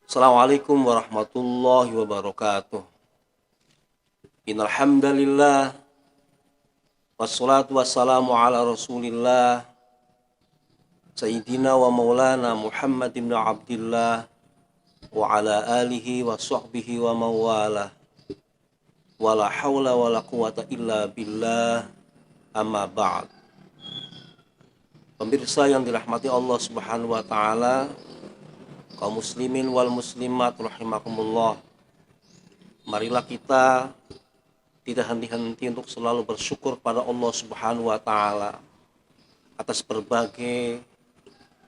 Assalamualaikum warahmatullahi wabarakatuh. Innal hamdalillah wassalatu wassalamu ala Rasulillah Sayyidina wa Maulana Muhammad ibn Abdillah wa ala alihi wa sahbihi wa mawala. Wala hawla wala quwata illa billah, amma ba'd. Pemirsa yang dirahmati Allah Subhanahu wa taala, kaum muslimin wal muslimat rahimakumullah. Marilah kita tidak henti-henti untuk selalu bersyukur pada Allah Subhanahu wa taala atas berbagai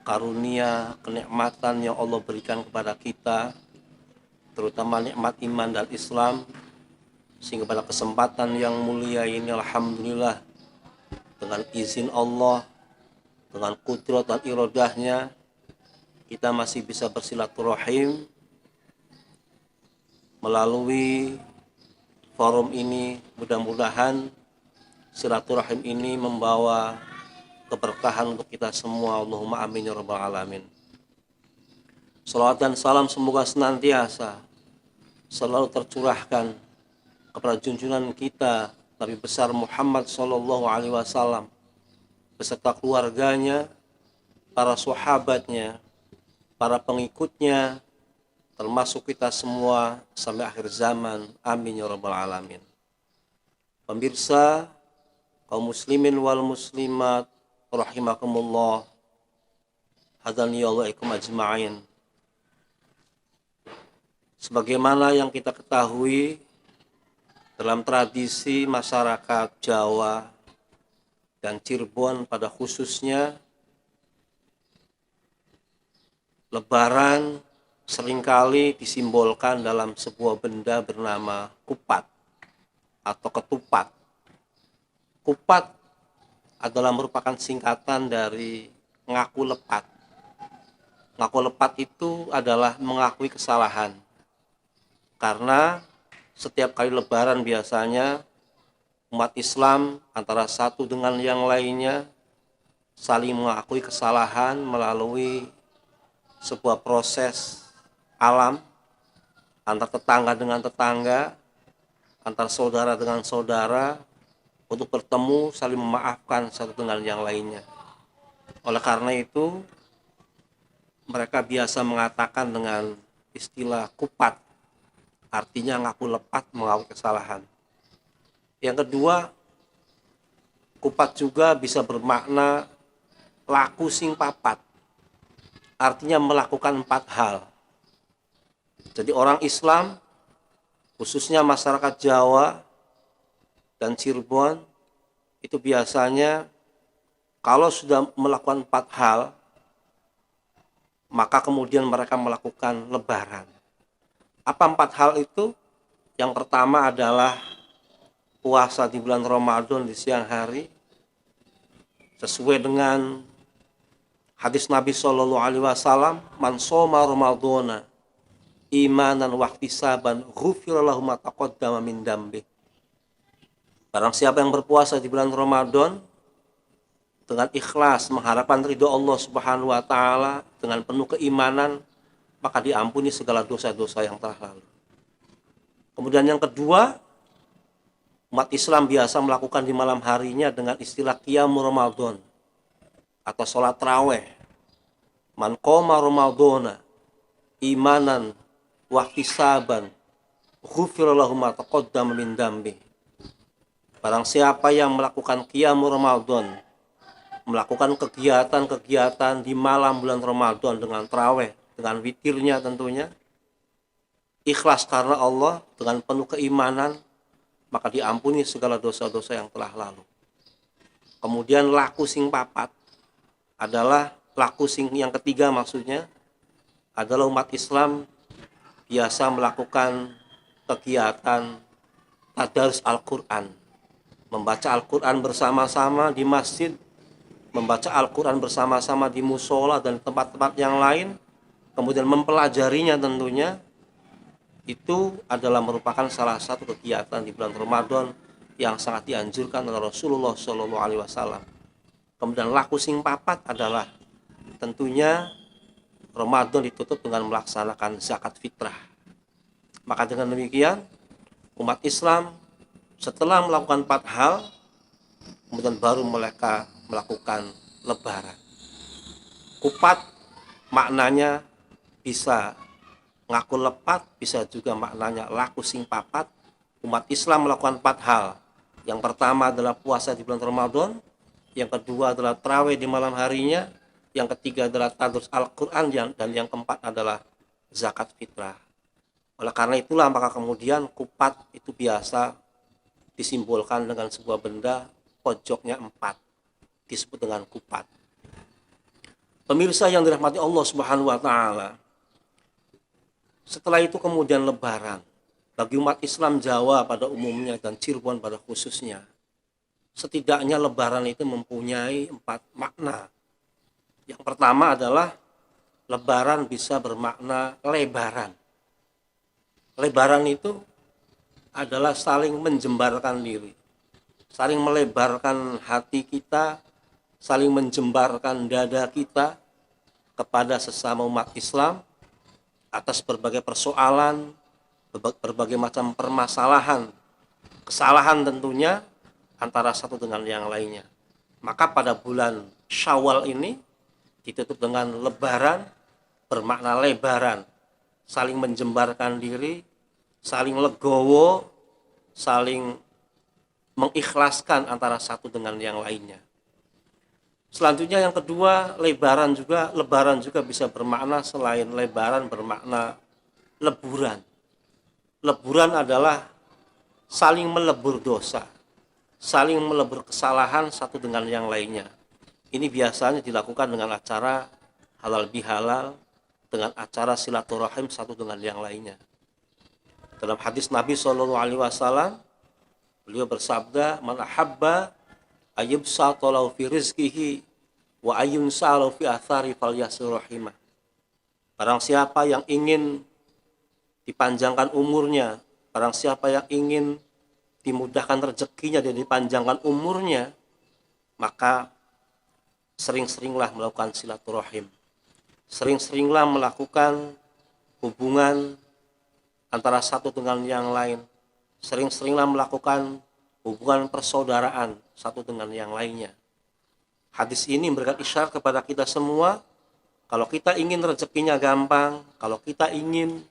karunia, kenikmatan yang Allah berikan kepada kita, terutama nikmat iman dan Islam, sehingga pada kesempatan yang mulia ini alhamdulillah dengan izin Allah, dengan kudrat dan iradahnya, kita masih bisa bersilaturahim melalui forum ini. Mudah-mudahan silaturahim ini membawa keberkahan untuk kita semua. Allahumma amin ya rabbal alamin. Salawat dan salam semoga senantiasa selalu tercurahkan kepada junjungan kita Nabi besar Muhammad sallallahu alaihi wasallam beserta keluarganya, para sahabatnya, para pengikutnya, termasuk kita semua sampai akhir zaman. Amin ya rabbal alamin. Pemirsa, kaum muslimin wal muslimat rahimakumullah, hadani Allah ikum ajma'in. Sebagaimana yang kita ketahui, dalam tradisi masyarakat Jawa dan Cirebon pada khususnya, Lebaran seringkali disimbolkan dalam sebuah benda bernama kupat atau ketupat. Kupat adalah merupakan singkatan dari ngaku lepat. Ngaku lepat itu adalah mengakui kesalahan. Karena setiap kali Lebaran biasanya umat Islam antara satu dengan yang lainnya saling mengakui kesalahan melalui sebuah proses alam antar tetangga dengan tetangga, antar saudara dengan saudara, untuk bertemu saling memaafkan satu dengan yang lainnya. Oleh karena itu mereka biasa mengatakan dengan istilah kupat, artinya ngaku lepat, mengakui kesalahan. Yang kedua, kupat juga bisa bermakna laku sing papat, artinya melakukan 4 hal. Jadi orang Islam, khususnya masyarakat Jawa dan Cirebon, itu biasanya kalau sudah melakukan 4 hal, maka kemudian mereka melakukan lebaran. Apa 4 hal itu? Yang pertama adalah puasa di bulan Ramadan di siang hari, sesuai dengan hadis Nabi Shallallahu Alaihi Wasallam, man shoma Ramadhana imanan wahtisaban ghufira lahu ma taqaddama min dambi. Barang siapa yang berpuasa di bulan Ramadan dengan ikhlas mengharapkan ridho Allah Subhanahu wa taala dengan penuh keimanan, maka diampuni segala dosa-dosa yang telah lalu. Kemudian yang kedua, umat Islam biasa melakukan di malam harinya dengan istilah qiyamul Ramadan atau sholat tarawih. Man qoma Ramadhana imanan wahtisaban ghufira lahu ma taqaddama min dambi. Barang siapa yang melakukan qiyamul Ramadan, melakukan kegiatan-kegiatan di malam bulan Ramadan dengan tarawih, dengan witirnya tentunya, ikhlas karena Allah dengan penuh keimanan, maka diampuni segala dosa-dosa yang telah lalu. Kemudian laku sing papat adalah laku sing yang ketiga, maksudnya adalah umat Islam biasa melakukan kegiatan tadarus Al-Quran, membaca Al-Quran bersama-sama di masjid, membaca Al-Quran bersama-sama di musola dan tempat-tempat yang lain, kemudian mempelajarinya tentunya. Itu adalah merupakan salah satu kegiatan di bulan Ramadan yang sangat dianjurkan oleh Rasulullah Shallallahu Alaihi Wasallam. Kemudian laku sing papat adalah tentunya Ramadan ditutup dengan melaksanakan zakat fitrah. Maka dengan demikian umat Islam setelah melakukan 4 hal, kemudian baru mereka melakukan lebaran. Kupat maknanya bisa ngaku lepat, bisa juga maknanya laku sing papat. Umat Islam melakukan 4 hal. Yang pertama adalah puasa di bulan Ramadan, yang kedua adalah tarawih di malam harinya, yang ketiga adalah tadarus Al-Quran, dan yang keempat adalah zakat fitrah. Oleh karena itulah maka kemudian kupat itu biasa disimbolkan dengan sebuah benda pojoknya 4, disebut dengan kupat. Pemirsa yang dirahmati Allah Subhanahu wa taala, setelah itu kemudian lebaran. Bagi umat Islam Jawa pada umumnya dan Cirebon pada khususnya, setidaknya lebaran itu mempunyai 4 makna. Yang pertama adalah lebaran bisa bermakna lebaran. Lebaran itu adalah saling menjembarkan diri, saling melebarkan hati kita, saling menjembarkan dada kita kepada sesama umat Islam atas berbagai persoalan, berbagai macam permasalahan, kesalahan tentunya antara satu dengan yang lainnya. Maka pada bulan Syawal ini ditutup dengan lebaran, bermakna lebaran, saling menjembarkan diri, saling legowo, saling mengikhlaskan antara satu dengan yang lainnya. Selanjutnya yang kedua, lebaran juga bisa bermakna selain lebaran bermakna leburan. Leburan adalah saling melebur dosa, saling melebur kesalahan satu dengan yang lainnya. Ini biasanya dilakukan dengan acara halal bihalal, dengan acara silaturahim satu dengan yang lainnya. Dalam hadis Nabi SAW, beliau bersabda, "Man ahabba ayyubsata lahu fi rizqihi wa ayyunsa lahu fi athari falyasil rahimah." Barang siapa yang ingin dipanjangkan umurnya, barang siapa yang ingin dimudahkan rezekinya dan dipanjangkan umurnya, maka sering-seringlah melakukan silaturahim, sering-seringlah melakukan hubungan antara satu dengan yang lain, sering-seringlah melakukan hubungan persaudaraan satu dengan yang lainnya. Hadis ini memberikan isyarat kepada kita semua, kalau kita ingin rezekinya gampang, kalau kita ingin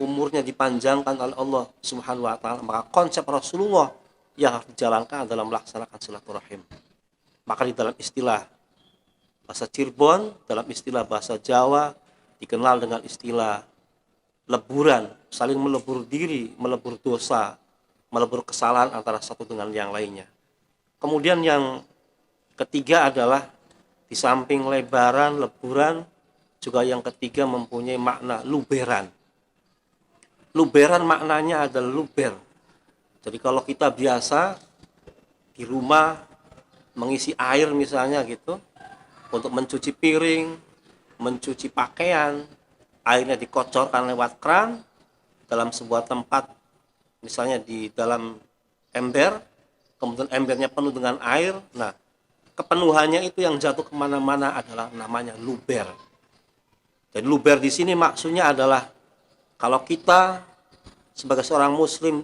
umurnya dipanjangkan oleh Allah Subhanahu wa taala, maka konsep Rasulullah yang harus dijalankan adalah melaksanakan silaturahim. Maka di dalam istilah bahasa Cirebon, dalam istilah bahasa Jawa dikenal dengan istilah leburan, saling melebur diri, melebur dosa, melebur kesalahan antara satu dengan yang lainnya. Kemudian yang ketiga adalah di samping lebaran, leburan, juga yang ketiga mempunyai makna luberan. Luberan maknanya adalah luber. Jadi kalau kita biasa di rumah mengisi air misalnya gitu, untuk mencuci piring, mencuci pakaian, airnya dikocorkan lewat keran dalam sebuah tempat, misalnya di dalam ember, kemudian embernya penuh dengan air. Nah, kepenuhannya itu yang jatuh kemana-mana adalah namanya luber. Dan luber di sini maksudnya adalah kalau kita sebagai seorang muslim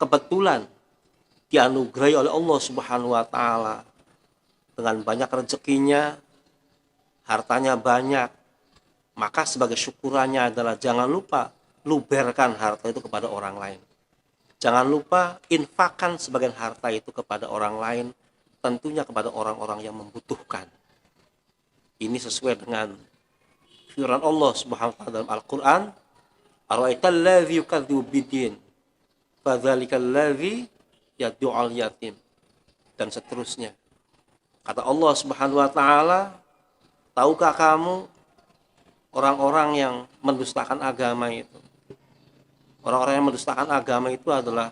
kebetulan dianugerahi oleh Allah Subhanahu wa taala dengan banyak rezekinya, hartanya banyak, maka sebagai syukurannya adalah jangan lupa luberkan harta itu kepada orang lain. Jangan lupa infakkan sebagian harta itu kepada orang lain, tentunya kepada orang-orang yang membutuhkan. Ini sesuai dengan firman Allah Subhanahu wa taala dalam Al-Qur'an, "Ara'aital ladzi yukadzibu bid-din, fadzalikal ladzi yad'u'al yatim." Dan seterusnya. Kata Allah Subhanahu wa taala, tahukah kamu orang-orang yang mendustakan agama itu? Orang-orang yang mendustakan agama itu adalah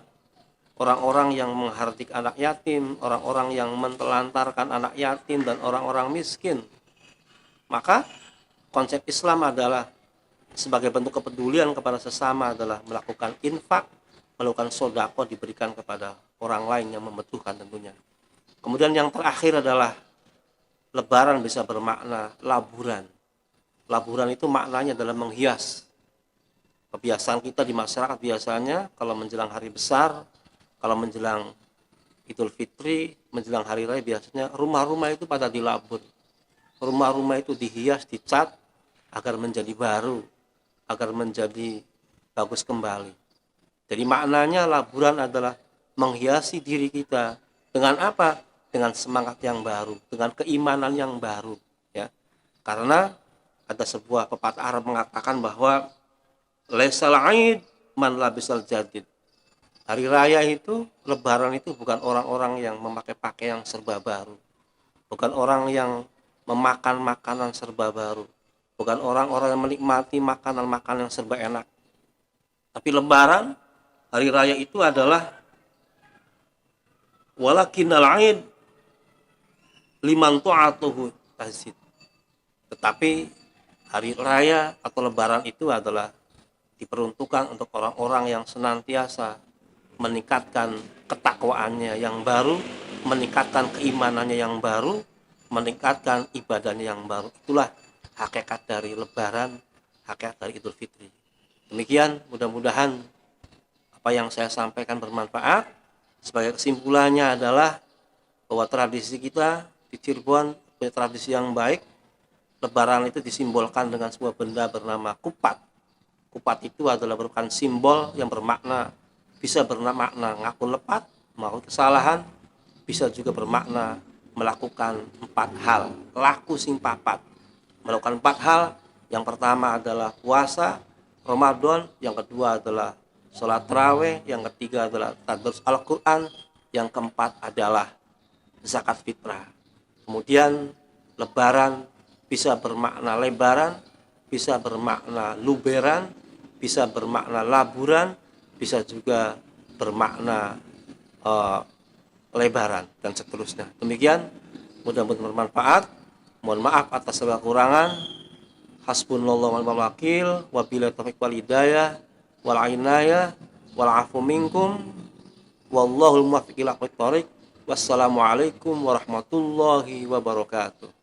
orang-orang yang menghardik anak yatim, orang-orang yang mentelantarkan anak yatim, dan orang-orang miskin. Maka konsep Islam adalah sebagai bentuk kepedulian kepada sesama adalah melakukan infak, melakukan sedekah, diberikan kepada orang lain yang membutuhkan tentunya. Kemudian yang terakhir adalah lebaran bisa bermakna laburan. Laburan itu maknanya adalah menghias. Kebiasaan kita di masyarakat biasanya kalau menjelang hari besar, kalau menjelang Idul Fitri, menjelang hari raya, biasanya rumah-rumah itu pada dilabur. Rumah-rumah itu dihias, dicat agar menjadi baru, agar menjadi bagus kembali. Jadi maknanya laburan adalah menghiasi diri kita dengan apa? Dengan semangat yang baru, dengan keimanan yang baru, ya. Karena ada sebuah pepatah Arab mengatakan bahwa laisal aid man labisal jadid. Hari raya itu, lebaran itu bukan orang-orang yang memakai pakaian yang serba baru. Bukan orang yang memakan makanan serba baru. Bukan orang-orang yang menikmati makanan-makanan yang serba enak. Tapi lebaran, hari raya itu adalah walakinnal aid liman tu'atuhu tazid. Tetapi hari raya atau lebaran itu adalah diperuntukkan untuk orang-orang yang senantiasa meningkatkan ketakwaannya yang baru, meningkatkan keimanannya yang baru, meningkatkan ibadahnya yang baru. Itulah hakikat dari lebaran, hakikat dari Idul Fitri. Demikian, mudah-mudahan apa yang saya sampaikan bermanfaat. Sebagai kesimpulannya adalah bahwa tradisi kita di Cirebon punya tradisi yang baik. Lebaran itu disimbolkan dengan sebuah benda bernama kupat. Kupat itu adalah merupakan simbol yang bermakna, bisa bermakna ngaku lepat, melakukan kesalahan, bisa juga bermakna melakukan 4 hal, laku sing papat. Melakukan 4 hal, yang pertama adalah puasa Ramadan, yang kedua adalah sholat tarawih, yang ketiga adalah tadarus Al-Quran, yang keempat adalah zakat fitrah. Kemudian lebaran bisa bermakna lebaran, bisa bermakna luberan, bisa bermakna laburan, bisa juga bermakna lebaran dan seterusnya. Demikian, mudah-mudahan bermanfaat. Mohon maaf atas segala kekurangan. Hasbunallahu wa ni'mal wakil, wabillahi taufiq wal hidayah wal inayah wal afu minkum, wallahul muwaffiq ila aqwamit thoriq. Wassalamualaikum warahmatullahi wabarakatuh.